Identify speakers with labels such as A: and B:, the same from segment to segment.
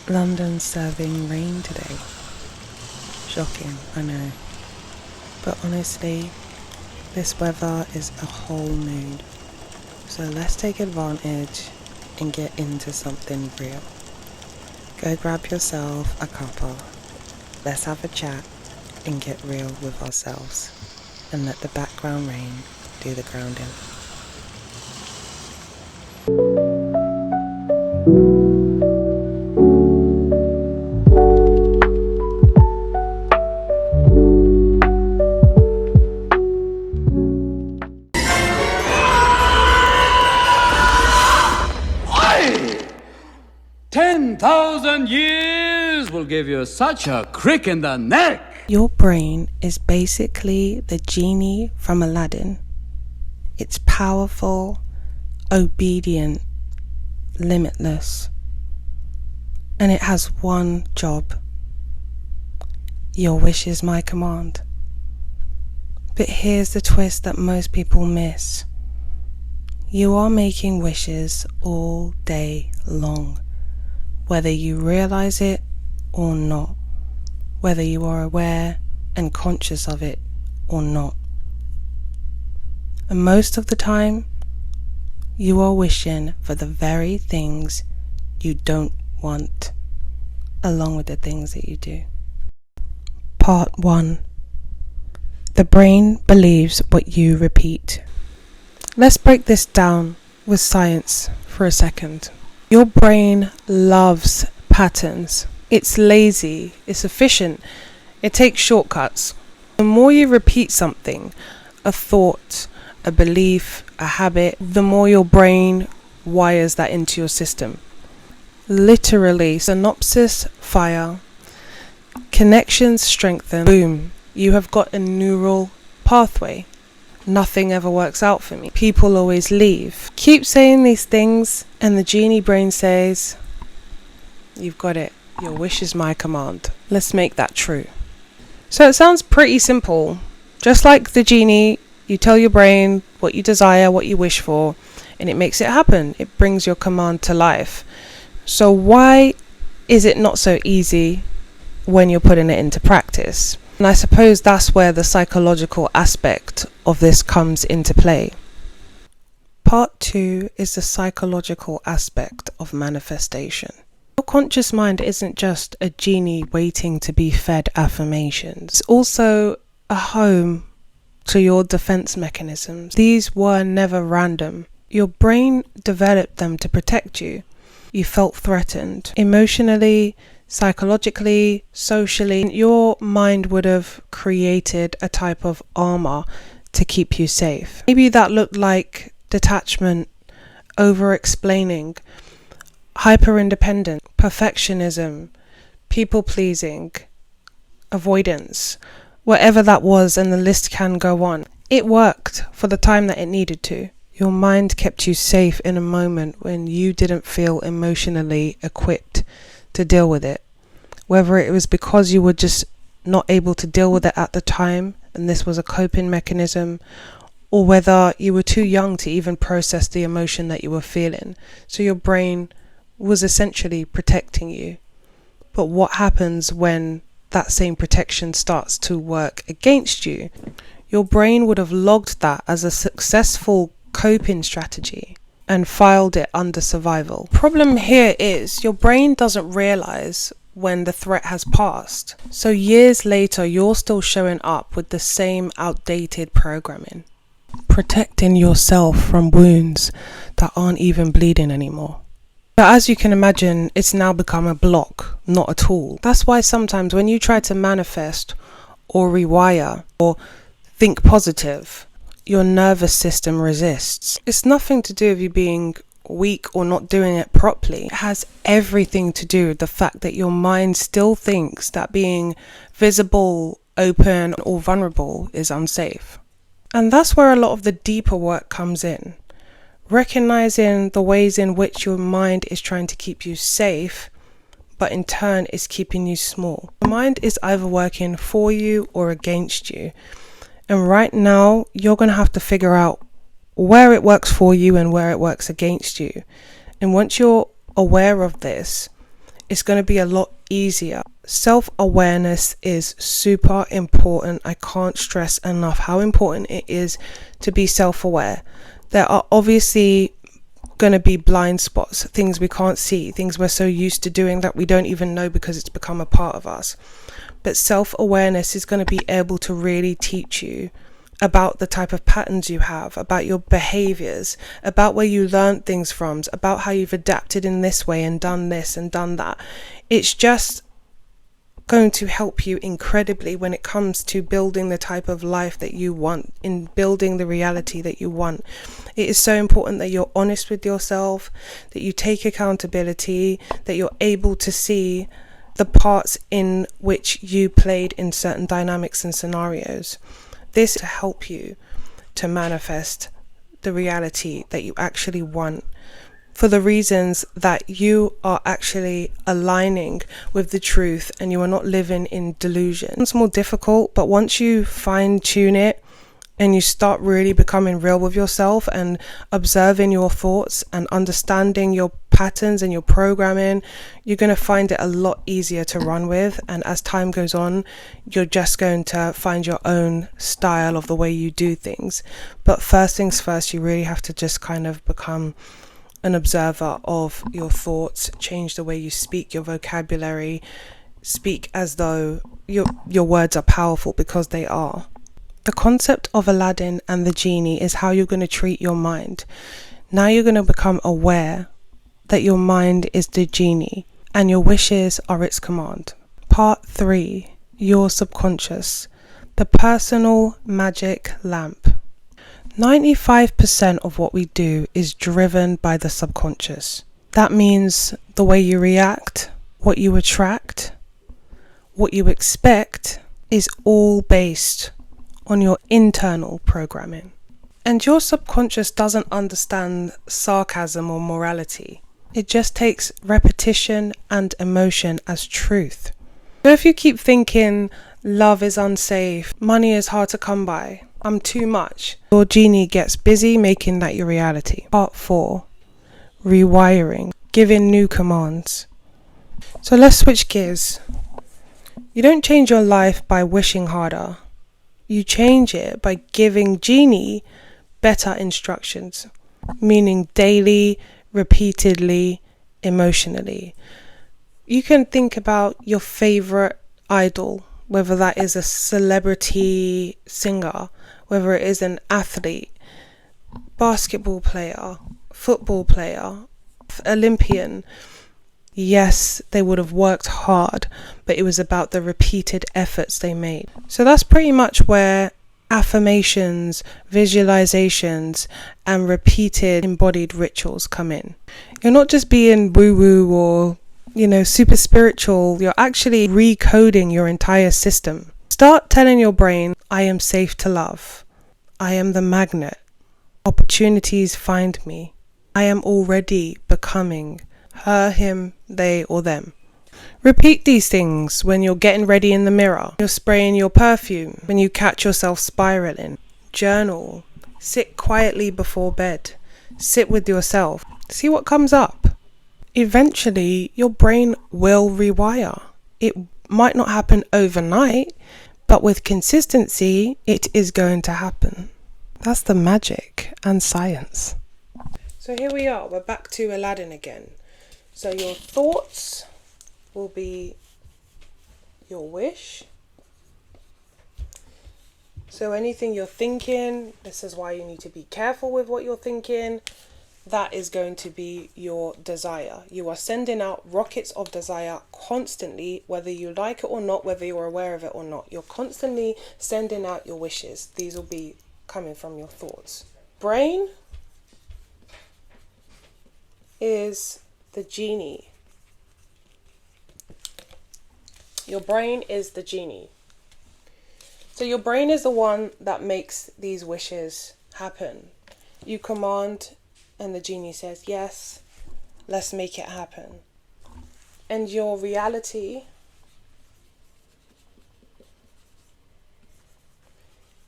A: London's serving rain today. Shocking, I know. But honestly, this weather is a whole mood. So let's take advantage and get into something real. Go grab yourself a cuppa. Let's have a chat and get real with ourselves. And let the background rain do the grounding.
B: Aye! 10,000 years will give you such a crick in the neck!
A: Your brain is basically the genie from Aladdin. It's powerful, obedient, limitless, and it has one job. Your wish is my command. But here's the twist that most people miss. You are making wishes all day long, whether you realize it or not, whether you are aware and conscious of it or not. And most of the time, you are wishing for the very things you don't want, along with the things that you do. Part 1. The brain believes what you repeat. Let's break this down with science for a second. Your brain loves patterns. It's lazy, it's efficient, it takes shortcuts. The more you repeat something, a thought, a belief, a habit, the more your brain wires that into your system. Literally, synapses fire, connections strengthen, boom, you have got a neural pathway. Nothing ever works out for me. People always leave. Keep saying these things and the genie brain says, you've got it. Your wish is my command. Let's make that true. So it sounds pretty simple. Just like the genie, you tell your brain what you desire, what you wish for, and it makes it happen. It brings your command to life. So why is it not so easy when you're putting it into practice? And I suppose that's where the psychological aspect of this comes into play. Part 2 is the psychological aspect of manifestation. Your conscious mind isn't just a genie waiting to be fed affirmations. It's also a home to your defense mechanisms. These were never random. Your brain developed them to protect you. You felt threatened emotionally, psychologically, socially. Your mind would have created a type of armor to keep you safe. Maybe that looked like detachment, over-explaining, hyper-independent, perfectionism, people-pleasing, avoidance, whatever that was, and the list can go on. It worked for the time that it needed to. Your mind kept you safe in a moment when you didn't feel emotionally equipped to deal with it. Whether it was because you were just not able to deal with it at the time, and this was a coping mechanism, or whether you were too young to even process the emotion that you were feeling. So your brain was essentially protecting you. But what happens when that same protection starts to work against you? Your brain would have logged that as a successful coping strategy and filed it under survival. Problem here is your brain doesn't realize when the threat has passed. So years later, you're still showing up with the same outdated programming, protecting yourself from wounds that aren't even bleeding anymore. But as you can imagine, it's now become a block, not a tool. That's why sometimes when you try to manifest or rewire or think positive, your nervous system resists. It's nothing to do with you being weak or not doing it properly. It has everything to do with the fact that your mind still thinks that being visible, open, or vulnerable is unsafe. And that's where a lot of the deeper work comes in. Recognizing the ways in which your mind is trying to keep you safe, but in turn is keeping you small. The mind is either working for you or against you. And right now, you're going to have to figure out where it works for you and where it works against you. And once you're aware of this, it's going to be a lot easier. Self-awareness is super important. I can't stress enough how important it is to be self-aware. There are obviously going to be blind spots, things we can't see, things we're so used to doing that we don't even know because it's become a part of us. But self-awareness is going to be able to really teach you about the type of patterns you have, about your behaviors, about where you learned things from, about how you've adapted in this way and done this and done that. It's just going to help you incredibly when it comes to building the type of life that you want, in building the reality that you want. It is so important that you're honest with yourself, that you take accountability, that you're able to see the parts in which you played in certain dynamics and scenarios. This to help you to manifest the reality that you actually want, for the reasons that you are actually aligning with the truth and you are not living in delusion. It's more difficult, but once you fine tune it and you start really becoming real with yourself and observing your thoughts and understanding your patterns and your programming, you're going to find it a lot easier to run with. And as time goes on, you're just going to find your own style of the way you do things. But first things first, you really have to just kind of become an observer of your thoughts, change the way you speak, your vocabulary, speak as though your words are powerful, because they are. The concept of Aladdin and the genie is how you're going to treat your mind. Now you're going to become aware that your mind is the genie and your wishes are its command. Part 3, your subconscious, the personal magic lamp. 95% of what we do is driven by the subconscious. That means the way you react, what you attract, what you expect is all based on your internal programming. And your subconscious doesn't understand sarcasm or morality. It just takes repetition and emotion as truth. So if you keep thinking love is unsafe, money is hard to come by, I'm too much, your genie gets busy making that your reality. Part 4, rewiring, giving new commands. So let's switch gears. You don't change your life by wishing harder. You change it by giving Genie better instructions, meaning daily, repeatedly, emotionally. You can think about your favorite idol, whether that is a celebrity singer, whether it is an athlete, basketball player, football player, Olympian. Yes, they would have worked hard, but it was about the repeated efforts they made. So that's pretty much where affirmations, visualizations, and repeated embodied rituals come in. You're not just being woo-woo or, super spiritual. You're actually recoding your entire system. Start telling your brain, I am safe to love. I am the magnet. Opportunities find me. I am already becoming her, him, they, or them. Repeat these things when you're getting ready in the mirror, you're spraying your perfume, when you catch yourself spiraling. Journal. Sit quietly before bed. Sit with yourself. See what comes up. Eventually, your brain will rewire. It might not happen overnight, but with consistency, it is going to happen. That's the magic and science. So here we are. We're back to Aladdin again. So your thoughts will be your wish. So anything you're thinking, this is why you need to be careful with what you're thinking. That is going to be your desire. You are sending out rockets of desire constantly, whether you like it or not, whether you're aware of it or not. You're constantly sending out your wishes. These will be coming from your thoughts. Brain is the genie. Your brain is the genie. So your brain is the one that makes these wishes happen. You command and the genie says, yes, let's make it happen. And your reality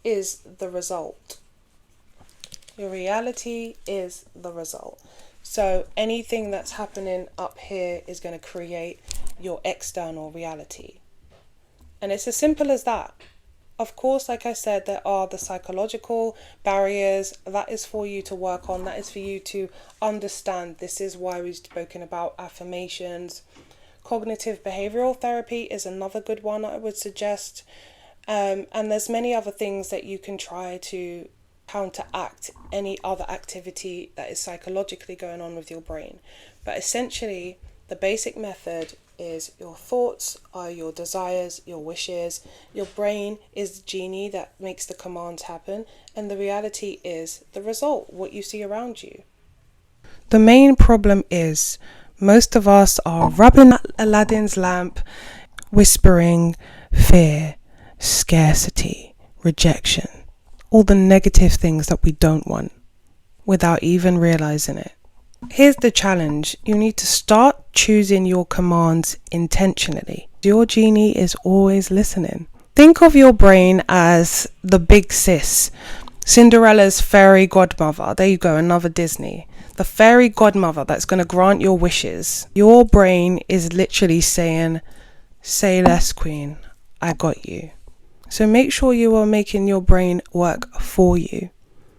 A: is the result. Your reality is the result. So anything that's happening up here is going to create your external reality. And it's as simple as that. Of course, like I said, there are the psychological barriers. That is for you to work on. That is for you to understand. This is why we've spoken about affirmations. Cognitive behavioral therapy is another good one I would suggest. And there's many other things that you can try to counteract any other activity that is psychologically going on with your brain. But essentially, the basic method is your thoughts are your desires, your wishes. Your brain is the genie that makes the commands happen, and the reality is the result, what you see around you. The main problem is most of us are rubbing Aladdin's lamp, whispering fear, scarcity, rejection, all the negative things that we don't want without even realizing it. Here's the challenge. You need to start choosing your commands intentionally. Your genie is always listening. Think of your brain as the big sis, Cinderella's fairy godmother. There you go, another Disney. The fairy godmother that's going to grant your wishes. Your brain is literally saying, say less, queen, I got you. So make sure you are making your brain work for you.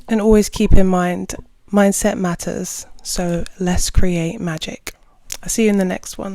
A: And always keep in mind, mindset matters. So let's create magic. I'll see you in the next one.